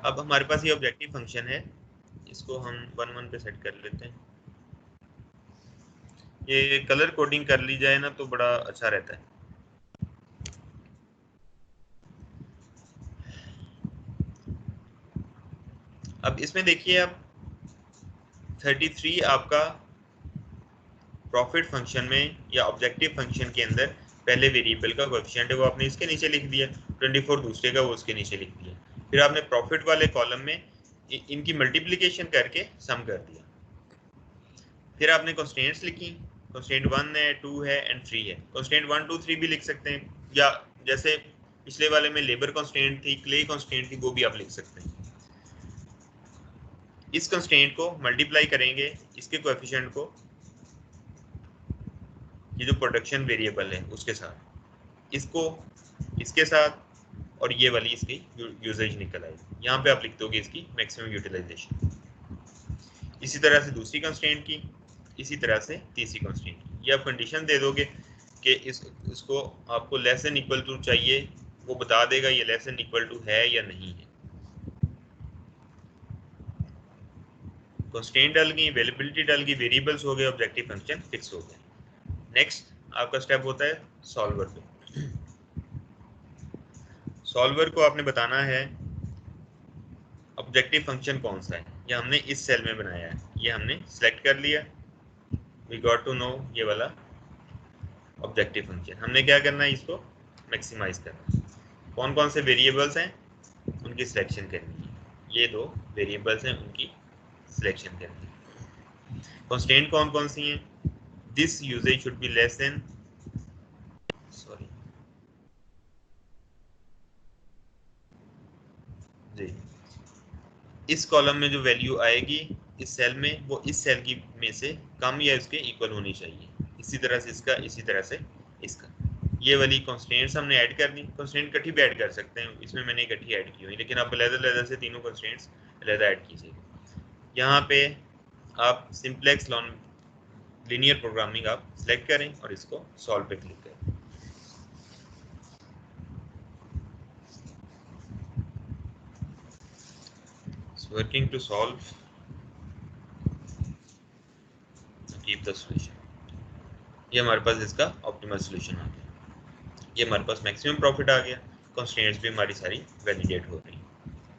अब हमारे पास ये ऑब्जेक्टिव फंक्शन है, इसको हम 1 1 पे सेट कर लेते हैं। ये कलर कोडिंग कर ली जाए ना तो बड़ा अच्छा रहता है। अब इसमें देखिए, आप 33 आपका प्रॉफिट फंक्शन में या ऑब्जेक्टिव फंक्शन के अंदर पहले वेरिएबल का कोएफिशिएंट है, वो आपने इसके नीचे लिख दिया, 24 दूसरे का वो उसके नीचे लिख दिया। फिर आपने प्रॉफिट वाले कॉलम में इनकी मल्टीप्लिकेशन करके सम कर दिया। फिर आपने कंस्ट्रेंट्स लिखी, कंस्ट्रेंट 1 है, 2 है एंड 3 है। कंस्ट्रेंट 1 2 3 भी लिख सकते हैं, या जैसे पिछले वाले में लेबर कंस्ट्रेंट थी, क्ले कंस्ट्रेंट थी, वो भी आप लिख सकते हैं। इस कंस्ट्रेंट को मल्टीप्लाई करेंगे इसके कोएफिशिएंट को, ये जो प्रोडक्शन वेरिएबल है उसके साथ, इसको इसके साथ, और ये वाली इसकी यूजेज निकल आएगी। यहाँ पे आप लिख दोगे इसकी मैक्सिमम यूटिलाइजेशन। इसी तरह से दूसरी कंस्ट्रेंट की, इसी तरह से तीसरी कंस्ट्रेंट की। ये आप कंडीशन दे दोगे कि इसको आपको लेस देन इक्वल टू चाहिए, वो बता देगा ये लेस देन इक्वल टू है या नहीं है। कंस्ट्रेंट डल गई, अवेलेबिलिटी डल गई, वेरिएबल्स हो गए, ऑब्जेक्टिव फंक्शन फिक्स हो गए। नेक्स्ट आपका स्टेप होता है सॉल्वर पे। सॉल्वर को आपने बताना है ऑब्जेक्टिव फंक्शन कौन सा है। ये हमने इस सेल में बनाया है, ये हमने सेलेक्ट कर लिया, वी गॉट टू नो ये वाला ऑब्जेक्टिव फंक्शन। हमने क्या करना है, इसको मैक्सिमाइज करना है। कौन कौन से वेरिएबल्स हैं उनकी सिलेक्शन करनी है, ये दो वेरिएबल्स हैं उनकी सिलेक्शन करनी है। कंस्ट्रेंट कौन कौन सी हैं, this usages should be less than, sorry ji, इस कॉलम में जो वैल्यू आएगी इस सेल में, वो इस सेल की में से कम या इसके इक्वल होनी चाहिए। इसी तरह से इसका, इसी तरह से इसका। ये वाली कंस्ट्रेंट्स हमने ऐड कर दी। कंस्ट्रेंट इकट्ठी भी ऐड कर सकते हैं, इसमें मैंने इकट्ठी ऐड की हुई, लेकिन आप अलग-अलग से तीनों कंस्ट्रेंट्स अलग ऐड कीजिएगा। यहाँ पे आप सिंप्लेक्स लीनियर प्रोग्रामिंग आप सिलेक्ट करें और इसको सॉल्व पे क्लिक करें। Working to solve, keep the solution। ये हमारे पास इसका ऑप्टिमल सॉल्यूशन आ गया। ये हमारे पास मैक्सिमम प्रॉफिट आ गया। कंस्ट्रेंट्स भी हमारी सारी वैलिडेट हो रही।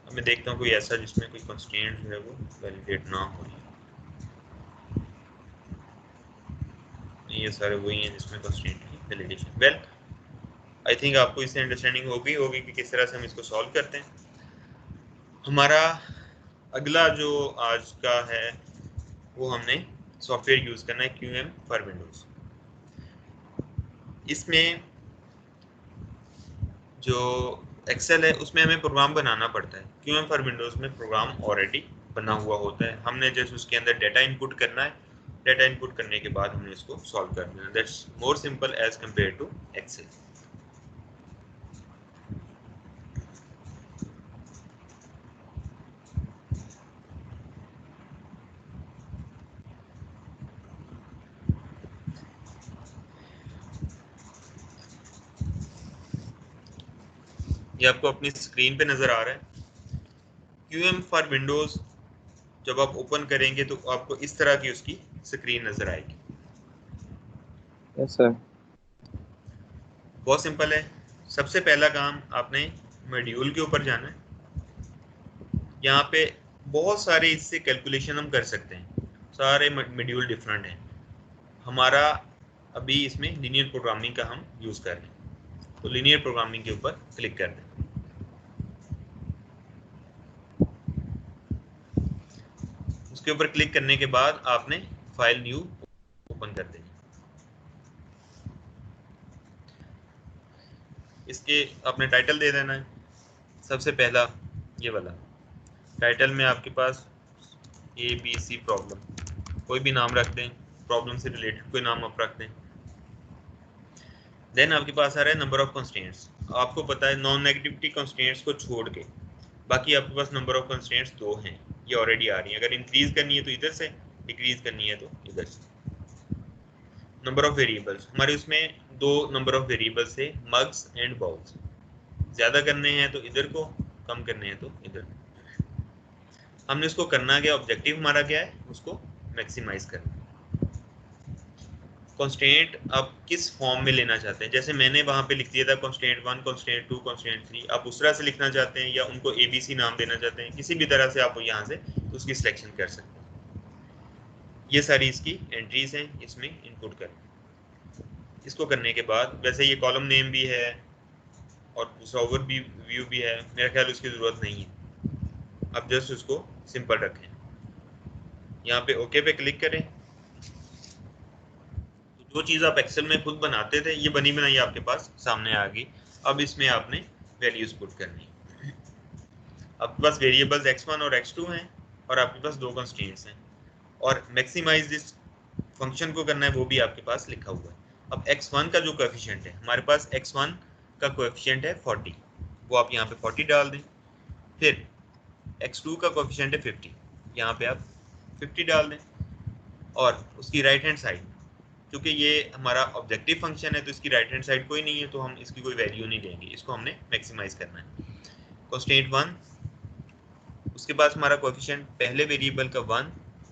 अब मैं देखता हूँ कोई ऐसा जिसमें कोई कंस्ट्रेंट जो है वो वैलिडेट ना हो रही। ये सारे वही हैं जिसमें कंस्ट्रेंट की वैलिडेशन। वेल, आई थिंक आपको इससे अंडरस्टैंडिंग होगी कि किस तरह से हम इसको सॉल्व करते हैं। हमारा अगला जो आज का है वो हमने सॉफ्टवेयर यूज़ करना है QM फॉर विंडोज़। इसमें जो एक्सेल है उसमें हमें प्रोग्राम बनाना पड़ता है। QM फॉर विंडोज़ में प्रोग्राम ऑलरेडी बना हुआ होता है, हमने जस्ट उसके अंदर डाटा इनपुट करना है। डाटा इनपुट करने के बाद हमने इसको सॉल्व करना है। That's more simple as compare to Excel. ये आपको अपनी स्क्रीन पे नजर आ रहा है। QM फॉर विंडोज़ जब आप ओपन करेंगे तो आपको इस तरह की उसकी स्क्रीन नजर आएगी। Yes sir. बहुत सिंपल है। सबसे पहला काम आपने मॉड्यूल के ऊपर जाना है। यहाँ पे बहुत सारे इससे कैलकुलेशन हम कर सकते हैं। सारे मॉड्यूल डिफरेंट हैं। हमारा अभी इसमें लीनियर प्रोग्रामिंग का हम यूज़ कर रहे हैं, तो लीनियर प्रोग्रामिंग के ऊपर क्लिक कर दें। उसके ऊपर क्लिक करने के बाद आपने फाइल न्यू ओपन कर देनी। इसके आपने टाइटल दे देना है। सबसे पहला ये वाला टाइटल में आपके पास ABC प्रॉब्लम, कोई भी नाम रख दें, प्रॉब्लम से रिलेटेड कोई नाम आप रख दें। देन आपके पास आ रहा है नंबर ऑफ कंस्ट्रेंट्स। आपको पता है नॉन नेगेटिविटी कंस्ट्रेंट्स को छोड़ के बाकी आपके पास नंबर ऑफ कंस्ट्रेंट्स 2 हैं, ये ऑलरेडी आ रही हैं। अगर इंक्रीज करनी है तो इधर से, डिक्रीज करनी है तो इधर से। नंबर ऑफ वेरिएबल्स, हमारे उसमें 2 नंबर ऑफ वेरिएबल्स है, मग्स एंड बाउल्स। ज़्यादा करने हैं तो इधर को, कम करने हैं तो इधर। हमने उसको करना क्या, ऑब्जेक्टिव हमारा क्या है, उसको मैक्सिमाइज करना। कंस्ट्रेंट आप किस फॉर्म में लेना चाहते हैं, जैसे मैंने वहाँ पे लिख दिया था कंस्ट्रेंट 1, कंस्ट्रेंट 2, कंस्ट्रेंट 3। आप उस तरह से लिखना चाहते हैं या उनको ABC नाम देना चाहते हैं, किसी भी तरह से आप यहाँ से उसकी सिलेक्शन कर सकते हैं। ये सारी इसकी एंट्रीज हैं, इसमें इनपुट करें। इसको करने के बाद वैसे ये कॉलम नेम भी है और दूसरा ओवर व्यू भी है, मेरा ख्याल उसकी ज़रूरत नहीं है। अब जस्ट उसको सिंपल रखें। यहाँ पे ओके पे क्लिक करें। जो चीज़ आप एक्सेल में खुद बनाते थे ये बनी बनाई आपके पास सामने आ गई। अब इसमें आपने वैल्यूज पुट करनी। आपके पास वेरिएबल्स x1 और x2 हैं और आपके पास 2 कंस्ट्रेंट्स हैं, और मैक्सिमाइज दिस फंक्शन को करना है, वो भी आपके पास लिखा हुआ है। अब x1 का जो कोएफिशिएंट है, हमारे पास x1 का कोएफिशिएंट है 40, वो आप यहाँ पे 40 डाल दें। फिर x2 का कोएफिशिएंट है 50, यहाँ पे आप 50 डाल दें। और उसकी राइट हैंड साइड, क्योंकि ये हमारा ऑब्जेक्टिव फंक्शन है तो इसकी राइट हैंड साइड कोई नहीं है, तो हम इसकी कोई वैल्यू नहीं देंगे, इसको हमने मैक्सिमाइज करना है। कंस्ट्रेंट 1, उसके बाद हमारा कोएफिशिएंट पहले वेरिएबल का 1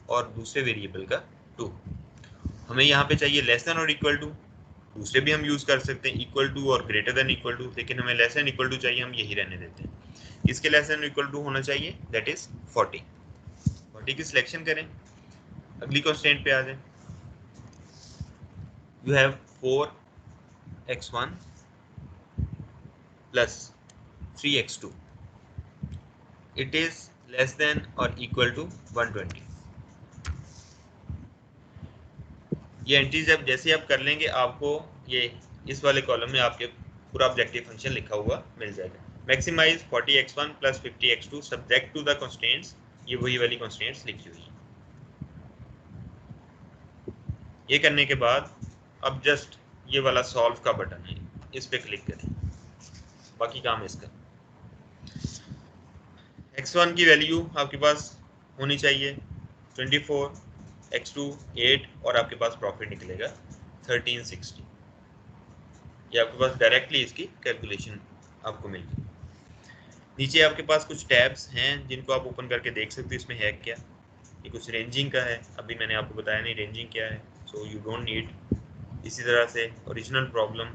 और दूसरे वेरिएबल का 2। हमें यहाँ पे चाहिए लेस देन और इक्वल टू, दूसरे भी हम यूज़ कर सकते हैं इक्वल टू और ग्रेटर देन इक्वल टू, लेकिन हमें लेस देन इक्वल टू चाहिए, हम यही रहने देते हैं। इसके लेस देन इक्वल टू होना चाहिए, दैट इज 40 की सिलेक्शन करें। अगली कंस्ट्रेंट पे आ जाए। You have 4x1 plus 3x2. It is less than or equal to 120. ये एंट्री जब जैसे आप कर लेंगे, आपको ये इस वाले कॉलम में आपके पूरा ऑब्जेक्टिव फंक्शन लिखा हुआ मिल जाएगा। Maximise 40x1 plus 50x2 subject to the constraints, ये वही वाली कंस्ट्रेंट्स लिखी हुई है। ये करने के बाद अब जस्ट ये वाला सॉल्व का बटन है, इस पे क्लिक करें, बाकी काम इसका। x1 की वैल्यू आपके पास होनी चाहिए 24, x2 8 और आपके पास प्रॉफिट निकलेगा 1360। ये आपके पास डायरेक्टली इसकी कैलकुलेशन आपको मिलेगी। नीचे आपके पास कुछ टैब्स हैं जिनको आप ओपन करके देख सकते हो इसमें है क्या। ये कुछ रेंजिंग का है, अभी मैंने आपको बताया नहीं रेंजिंग क्या है, सो यू डोंट नीड। इसी तरह से ओरिजिनल प्रॉब्लम,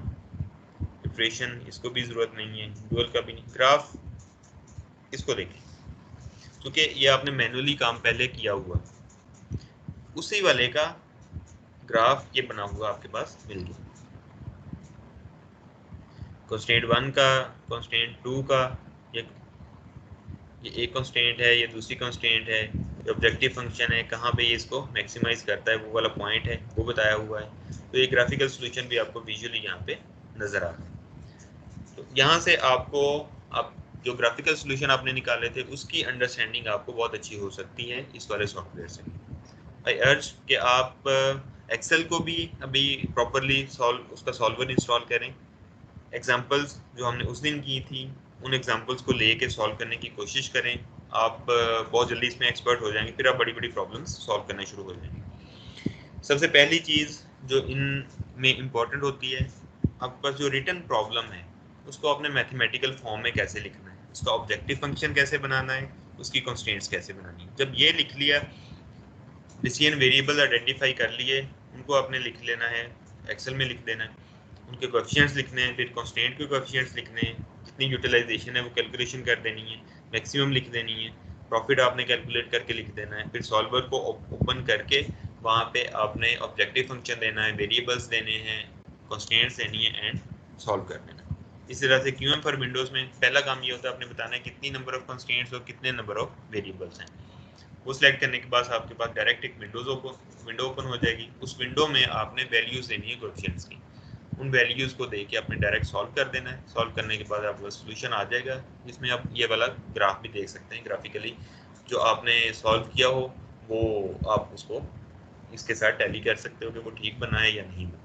इटरेशन, इसको भी ज़रूरत नहीं है, डुअल का भी नहीं। ग्राफ इसको देखें, क्योंकि ये आपने मैनुअली काम पहले किया हुआ, उसी वाले का ग्राफ ये बना हुआ आपके पास मिल गया। कॉन्स्टेंट 1 का, कॉन्स्टेंट 2 का, ये एक कॉन्स्टेंट है, ये दूसरी कॉन्स्टेंट है, ये ऑब्जेक्टिव फंक्शन है, कहाँ पे ये इसको मैक्सिमाइज करता है वो वाला पॉइंट है, वो बताया हुआ है। तो ये ग्राफिकल सॉल्यूशन भी आपको विजुअली यहाँ पे नज़र आ रहा है। तो यहाँ से आपको आप जो ग्राफिकल सॉल्यूशन आपने निकाले थे उसकी अंडरस्टैंडिंग आपको बहुत अच्छी हो सकती है इस वाले सॉफ्टवेयर से। आई अर्ज कि आप एक्सेल को भी अभी प्रॉपरली उसका सॉल्वर इंस्टॉल करें। एग्जांपल्स जो हमने उस दिन की थी उन एग्जांपल्स को लेके सॉल्व करने की कोशिश करें। आप बहुत जल्दी इसमें एक्सपर्ट हो जाएंगे, फिर आप बड़ी बड़ी प्रॉब्लम्स सॉल्व करना शुरू हो जाएंगे। सबसे पहली चीज़ जो इन में इम्पॉर्टेंट होती है, आपके पास जो रिटन प्रॉब्लम है उसको आपने मैथमेटिकल फॉर्म में कैसे लिखना है, उसका ऑब्जेक्टिव फंक्शन कैसे बनाना है, उसकी कॉन्स्टेंट्स कैसे बनानी है। जब ये लिख लिया, डिसीजन वेरिएबल आइडेंटिफाई कर लिए, उनको आपने लिख लेना है, एक्सेल में लिख देना है, उनके कोएफिशिएंट्स लिखने हैं, फिर कांस्टेंट के कोएफिशिएंट्स लिखने हैं, कितनी यूटिलाइजेशन है वो कैलकुलेशन कर देनी है, मैक्सिमम लिख देनी है, प्रॉफिट आपने कैलकुलेट करके लिख देना है, फिर सॉल्वर को ओपन करके वहाँ पे आपने ऑब्जेक्टिव फंक्शन देना है, वेरिएबल्स देने हैं, कांस्टेंट्स देनी है एंड सॉल्व कर देना है। इस तरह से क्यूएम फॉर विंडोज़ में पहला काम ये होता है आपने बताना है कितनी नंबर ऑफ कांस्टेंट्स और कितने नंबर ऑफ वेरिएबल्स हैं। वो सिलेक्ट करने के बाद आपके पास डायरेक्ट एक विंडो ओपन हो जाएगी। उस विंडो में आपने वैल्यूज़ देनी है कोएफिशिएंट्स की, उन वैल्यूज़ को देके आपने डायरेक्ट सॉल्व कर देना है। सॉल्व करने के बाद आपका सोल्यूशन आ जाएगा, जिसमें आप ये वाला ग्राफ भी देख सकते हैं। ग्राफिकली जो आपने सॉल्व किया हो वो आप उसको इसके साथ टैली कर सकते हो कि वो ठीक बना है या नहीं बना।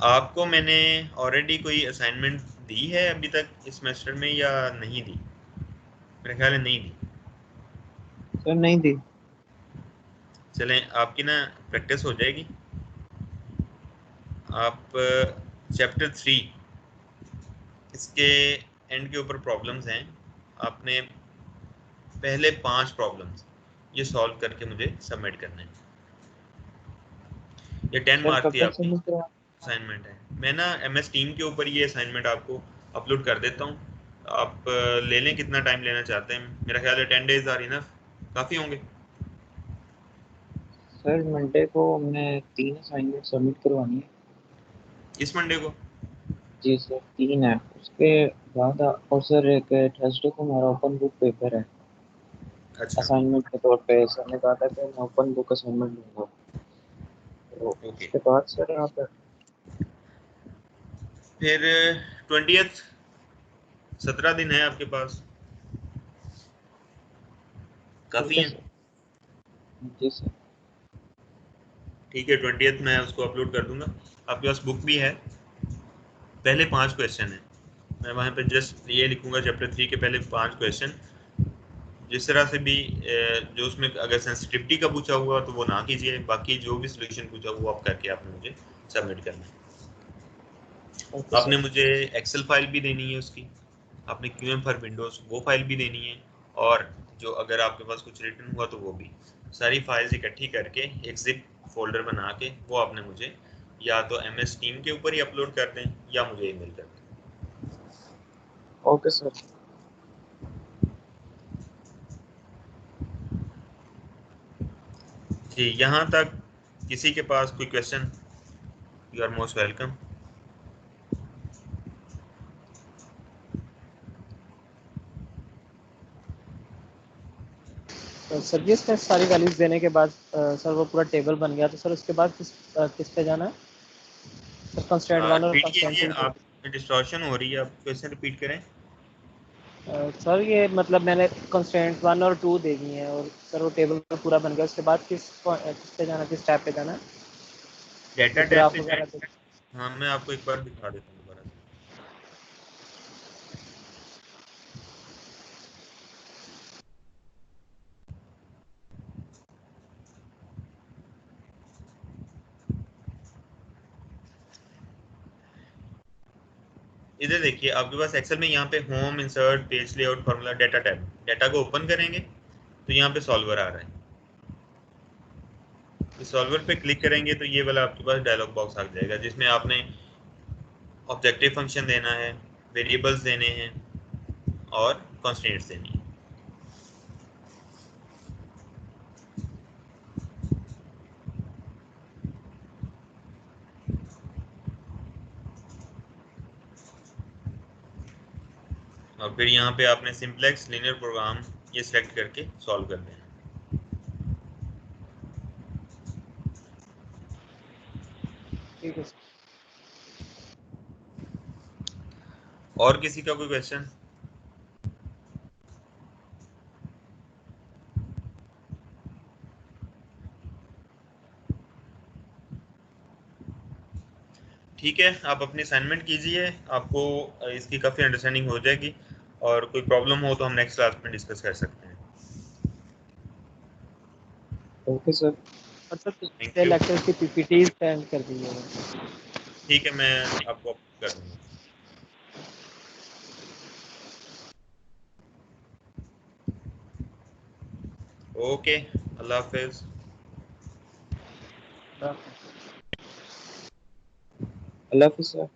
आपको मैंने ऑलरेडी कोई असाइनमेंट दी है अभी तक इस सेमेस्टर में या नहीं दी? मेरे ख्याल है नहीं दी। सर नहीं दी। चलें, आपकी ना प्रैक्टिस हो जाएगी। आप चैप्टर 3 इसके एंड के ऊपर प्रॉब्लम्स हैं, आपने पहले 5 प्रॉब्लम्स ये सॉल्व करके मुझे सबमिट करना है। ये 10 मार्क की आपकी असाइनमेंट है। मैं ना MS टीम के ऊपर ये असाइनमेंट आपको अपलोड कर देता हूँ, आप ले लें कितना टाइम लेना चाहते हैं। मेरा ख्याल है 10 डेज आर इनफ, काफ़ी होंगे। सर मंडे को हमने 3 असाइनमेंट सबमिट करवानी है। इस मंडे को? जी सर 3 है, उसके बाद और सर एक थर्सडे को हमारा ओपन बुक पेपर है अच्छा, असाइनमेंट के तौर पे। सर ने कहा था कि मैं ओपन बुक असाइनमेंट लूँगा, तो ओके। उसके बाद सर आप फिर 20th 17 दिन है आपके पास, काफ़ी ठीक है हैं। सर। जी सर ठीक है, 20th मैं उसको अपलोड कर दूंगा। आपके पास बुक भी है, पहले 5 क्वेश्चन हैं, मैं वहाँ पे जस्ट ये लिखूंगा चैप्टर 3 के पहले 5 क्वेश्चन। जिस तरह से भी जो उसमें अगर सेंसिटिविटी का पूछा हुआ तो वो ना कीजिए, बाकी जो भी सोल्यूशन पूछा वो आप करके आपने मुझे सबमिट करना है। ओके आपने सर। मुझे एक्सेल फाइल भी देनी है उसकी, आपने क्यूएम फॉर विंडोज़ वो फाइल भी देनी है, और जो अगर आपके पास कुछ रिटर्न हुआ तो वो भी। सारी फाइल्स इकट्ठी करके एक जिप फोल्डर बना के वो आपने मुझे या तो MS टीम के ऊपर ही अपलोड कर दें या मुझे ईमेल कर दें। Okay sir. जी, यहाँ तक किसी के पास कोई question? You are most welcome. तो सर जी इसमें सारी वैल्यूज देने के बाद सर वो पूरा टेबल बन गया, तो सर उसके बाद किस पे जाना है? सर कंस्ट्रेंट 1 और रिपीट कंस्ट्रेंट कीजिए 2 आप, डिस्टॉर्शन हो रही है, आप क्वेश्चन रिपीट करें। सर ये मतलब मैंने कंस्ट्रेंट 1 और 2 दे दी हैं और सर वो टेबल पूरा बन गया, उसके बाद किस पे जाना, किस टैब पे जाना, डेटा टैब ग्राफ पे वगैरह जाएं। पे? हाँ, मैं आपको एक बार दिखा देता हूँ दोबारा से। इधर देखिए, आपके पास एक्सेल में यहाँ पे home, insert, page layout, formula, data tab. Data को ओपन करेंगे तो यहाँ पे सॉल्वर आ रहा है। इस सॉल्वर पे क्लिक करेंगे तो ये वाला आपके पास डायलॉग बॉक्स आ जाएगा, जिसमें आपने ऑब्जेक्टिव फंक्शन देना है, वेरिएबल्स देने हैं और कॉन्स्टेंट्स देनी है। और फिर यहाँ पे आपने सिंप्लेक्स लीनियर प्रोग्राम ये सिलेक्ट करके सॉल्व कर देना। ठीक है। और किसी का कोई क्वेश्चन? ठीक है, आप अपनी असाइनमेंट कीजिए, आपको इसकी काफ़ी अंडरस्टैंडिंग हो जाएगी। और कोई प्रॉब्लम हो तो हम नेक्स्ट क्लास में डिस्कस कर सकते हैं। Okay sir. और सर थैंक पिछले यू। लेक्चर की पीपीटी सेंड कर दीजिएगा। ठीक है, मैं आपको कर दूंगा। ओके, अल्लाह हाफिज़। अल्लाह हाफिज़ सर।